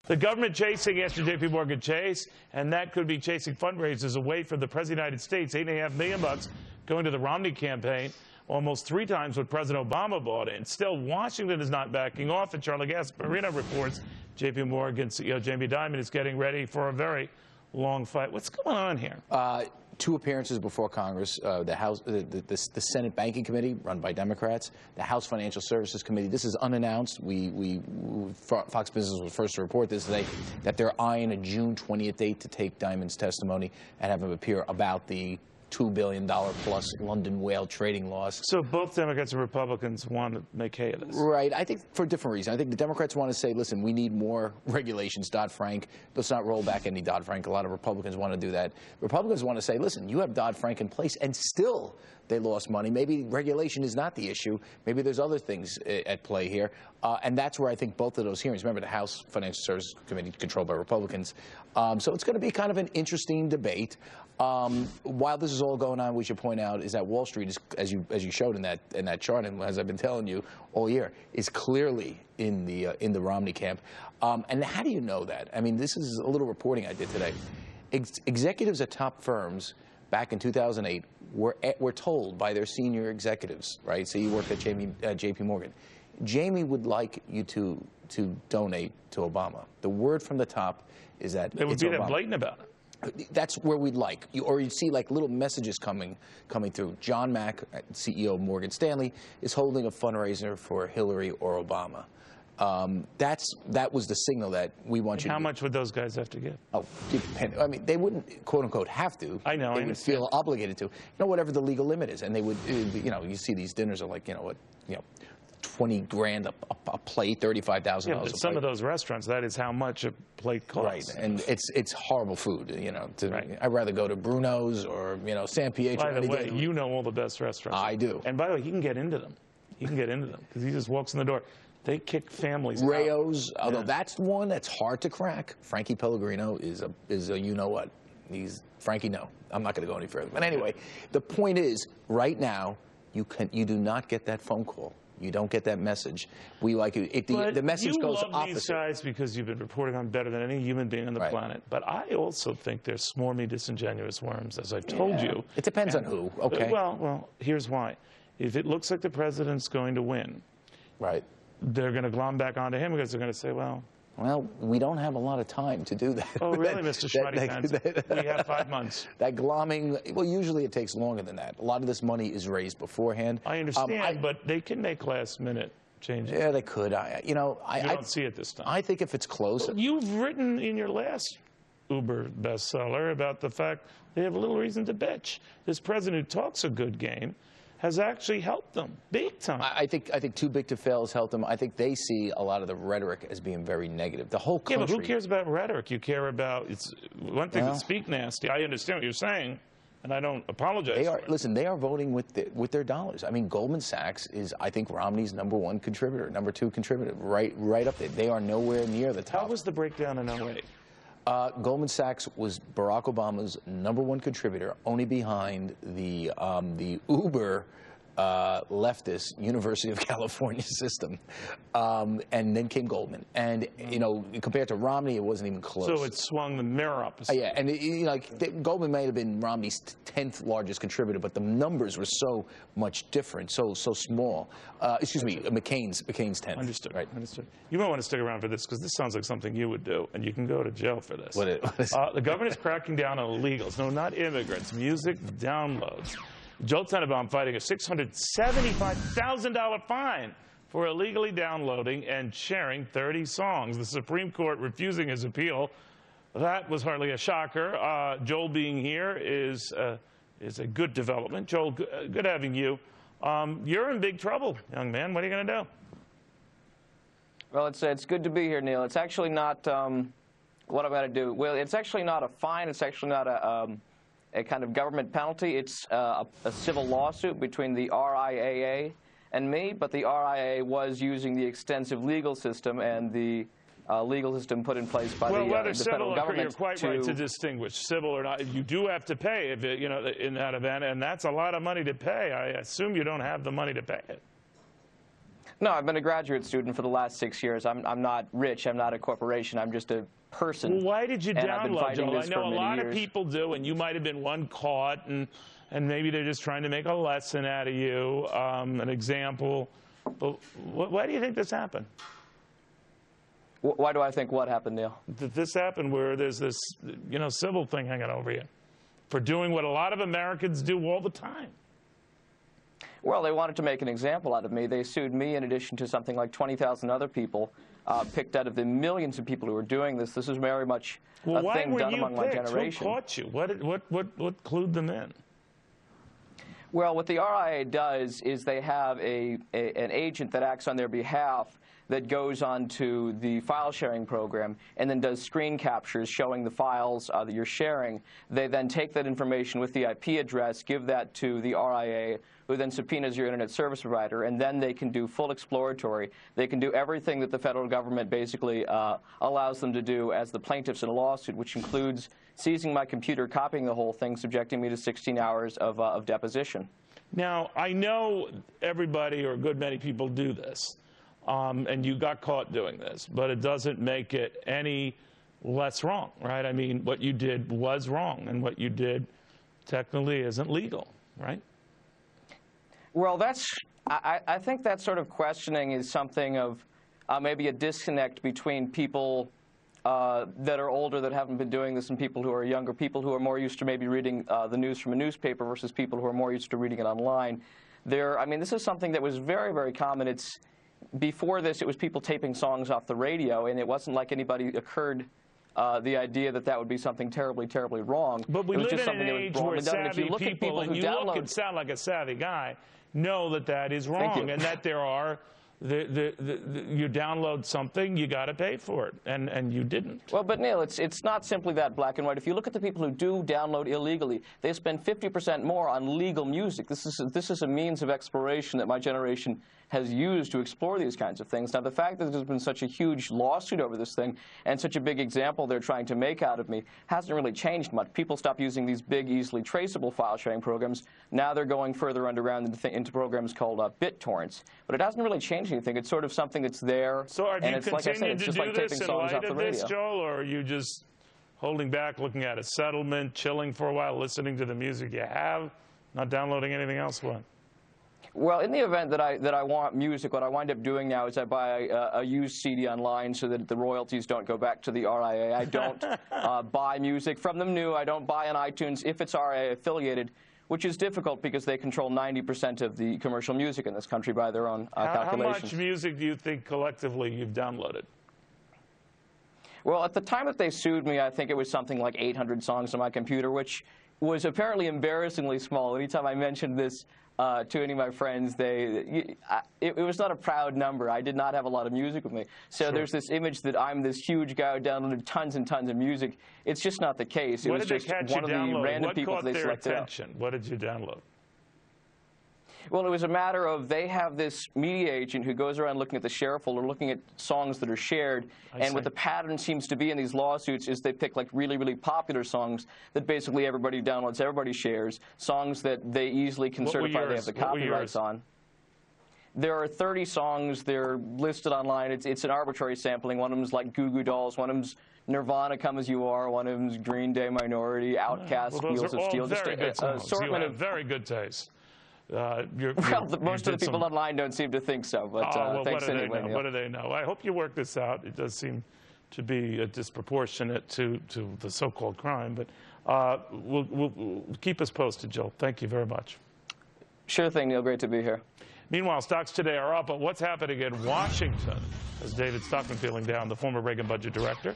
The government chasing after J.P. Morgan Chase, and that could be chasing fundraisers away from the President of the United States. $8.5 million going to the Romney campaign, almost 3 times what President Obama bought in. Still, Washington is not backing off, and Charlie Gasparino reports J.P. Morgan CEO Jamie Dimon is getting ready for a very long fight. What's going on here? 2 appearances before Congress, the House, the Senate Banking Committee, run by Democrats, the House Financial Services Committee. This is unannounced. Fox Business was first to report this today, that they're eyeing a June 20th date to take Dimon's testimony and have him appear about the $2 billion plus London whale trading loss. So both Democrats and Republicans want to make hay of this. Right. I think for different reasons. I think the Democrats want to say, listen, we need more regulations, Dodd-Frank. Let's not roll back any Dodd-Frank. A lot of Republicans want to do that. Republicans want to say, listen, you have Dodd-Frank in place, and still they lost money. Maybe regulation is not the issue. Maybe there's other things at play here. And that's where I think both of those hearings, remember the House Financial Services Committee controlled by Republicans. So it's going to be kind of an interesting debate. While this is all going on, we should point out is that Wall Street, is, as you showed in that chart, and as I've been telling you all year, is clearly in the Romney camp. And how do you know that? I mean, this is a little reporting I did today. Executives at top firms back in 2008 were told by their senior executives, right? So you worked at J.P. Morgan. Jamie would like you to donate to Obama. The word from the top is that they would be that blatant about it. That's where we'd like, or you'd see like little messages coming through. John Mack, CEO of Morgan Stanley, is holding a fundraiser for Hillary or Obama. That was the signal that we want you to. How much would those guys have to give? Oh, I mean, they wouldn't, quote unquote, have to. I know. They would feel obligated to. You know, whatever the legal limit is, and they would. You know, you see these dinners are like, you know what, 20 grand a plate, $35,000. Yeah, but some of those restaurants, that is how much a plate costs. Right, and it's horrible food. You know, right. I'd rather go to Bruno's or San Pietro. By the way, you know all the best restaurants. I do. And by the way, he can get into them. He can get into them because he just walks in the door. They kick families Rayo's, out. Although that's one that's hard to crack. Frankie Pellegrino is a you know what. He's Frankie. No, I'm not going to go any further. But anyway, the point is, right now, you do not get that phone call. You don't get that message. We like it. The message goes opposite. You love these guys because you've been reporting on better than any human being on the planet. But I also think they're swarmy, disingenuous worms, as I've told you. It depends on who. Okay. Well, here's why. If it looks like the president's going to win, right, they're going to glom back onto him because they're going to say, well, we don't have a lot of time to do that. Oh, really, Mr. Schmutty? We have 5 months. That glomming, well, usually it takes longer than that. A lot of this money is raised beforehand. I understand, but they can make last-minute changes. Yeah, they could. You don't see it this time. I think if it's close. Well, you've written in your last Uber bestseller about the fact they have a little reason to bitch. This president who talks a good game has actually helped them big time. I think too big to fail has helped them. I think they see a lot of the rhetoric as being very negative. The whole country. Yeah, but who cares about rhetoric? You care about, it's one thing to speak nasty. I understand what you're saying, and I don't apologize for it. Listen, they are voting with their dollars. I mean, Goldman Sachs is, I think, Romney's #1 contributor, #2 contributor, right up there. They are nowhere near the top. How was the breakdown in 08? Goldman Sachs was Barack Obama's #1 contributor, only behind the Uber leftist University of California system, and then came Goldman. And compared to Romney, it wasn't even close. So it swung the mirror up. Yeah, and Goldman may have been Romney's 10th largest contributor, but the numbers were so much different, so small. Excuse me, McCain's 10th. Understood. Right. Understood. You might want to stick around for this because this sounds like something you would do, and you can go to jail for this. What is the governor's cracking down on illegals. No, not immigrants. Music downloads. Joel Tenenbaum fighting a $675,000 fine for illegally downloading and sharing 30 songs. The Supreme Court refusing his appeal. That was hardly a shocker. Joel being here is a good development. Joel, good having you. You're in big trouble, young man. What are you going to do? Well, it's good to be here, Neil. It's actually not what I'm going to do. Well, it's actually not a fine. It's actually not a kind of government penalty. It's a civil lawsuit between the RIAA and me, but the RIAA was using the extensive legal system and the legal system put in place by the federal government. You're quite right to distinguish civil or not. You do have to pay if it, in that event, and that's a lot of money to pay. I assume you don't have the money to pay it. No, I've been a graduate student for the last 6 years. I'm not rich. I'm not a corporation. I'm just a person. Well, why did you download, Joel? I know a lot of years. people do, and you might have been one caught, and maybe they're just trying to make a lesson out of you, an example. But why do you think this happened? Why do I think what happened, Neil? That this happened where there's this, civil thing hanging over you for doing what a lot of Americans do all the time. Well, they wanted to make an example out of me. They sued me in addition to something like 20,000 other people, picked out of the millions of people who are doing this. This is very much a thing done among my generation. Who caught you? What clued them in? Well, what the RIAA does is they have an agent that acts on their behalf that goes onto the file sharing program and then does screen captures showing the files that you're sharing. They then take that information with the IP address, give that to the RIAA, who then subpoenas your internet service provider, and then they can do full exploratory. They can do everything that the federal government basically allows them to do as the plaintiffs in a lawsuit, which includes seizing my computer, copying the whole thing, subjecting me to 16 hours of deposition. Now, I know everybody or a good many people do this. And you got caught doing this, but it doesn't make it any less wrong, right? I mean, what you did was wrong, and what you did technically isn't legal, right? Well, I think that sort of questioning is something of maybe a disconnect between people that are older that haven't been doing this and people who are younger, people who are more used to maybe reading the news from a newspaper versus people who are more used to reading it online. I mean, this is something that was very, very common. Before this, it was people taping songs off the radio, and it wasn't like anybody occurred the idea that that would be something terribly, terribly wrong. But we live in an age where savvy people, and you look and sound like a savvy guy, know that that is wrong, and that there are you download something, you got to pay for it, and you didn't. Well, but Neil, it's not simply that black and white. If you look at the people who do download illegally, they spend 50% more on legal music. This is a means of exploration that my generation has used to explore these kinds of things. Now, the fact that there's been such a huge lawsuit over this thing and such a big example they're trying to make out of me hasn't really changed much. People stopped using these big, easily traceable file sharing programs. Now they're going further underground into programs called BitTorrents. But it hasn't really changed anything. It's sort of something that's there. So are you continuing to do this in light of this, Joel, or are you just holding back, looking at a settlement, chilling for a while, listening to the music you have, not downloading anything else? What? Well, in the event that I want music, what I wind up doing now is I buy a used CD online so that the royalties don't go back to the RIAA. I don't buy music from them new. I don't buy on iTunes if it's RIAA affiliated, which is difficult because they control 90% of the commercial music in this country by their own calculations. How much music do you think collectively you've downloaded? Well, at the time that they sued me, I think it was something like 800 songs on my computer, which was apparently embarrassingly small. Anytime I mentioned this to any of my friends, it was not a proud number. I did not have a lot of music with me. So Sure. There's this image that I'm this huge guy who downloaded tons and tons of music. It's just not the case. It was just one of the random people they selected out. What did you download? Well, it was a matter of they have this media agent who goes around looking at the share folder, looking at songs that are shared, and what the pattern seems to be in these lawsuits is they pick like really, really popular songs that basically everybody downloads, everybody shares, songs that they easily can certify they have the copyrights on. There are 30 songs. They're listed online. It's an arbitrary sampling. One of them is like Goo Goo Dolls. One of them's Nirvana, Come As You Are. One of them's Green Day, Minority, Outkast, Wheels of Steel. Very good songs. You have very good taste. Most of the people online don't seem to think so, but thanks anyway, Neil. What do they know? I hope you work this out. It does seem to be disproportionate to the so-called crime, but we'll keep us posted, Joel. Thank you very much. Sure thing, Neil. Great to be here. Meanwhile, stocks today are up, but what's happening in Washington? As David Stockman feeling down, the former Reagan budget director.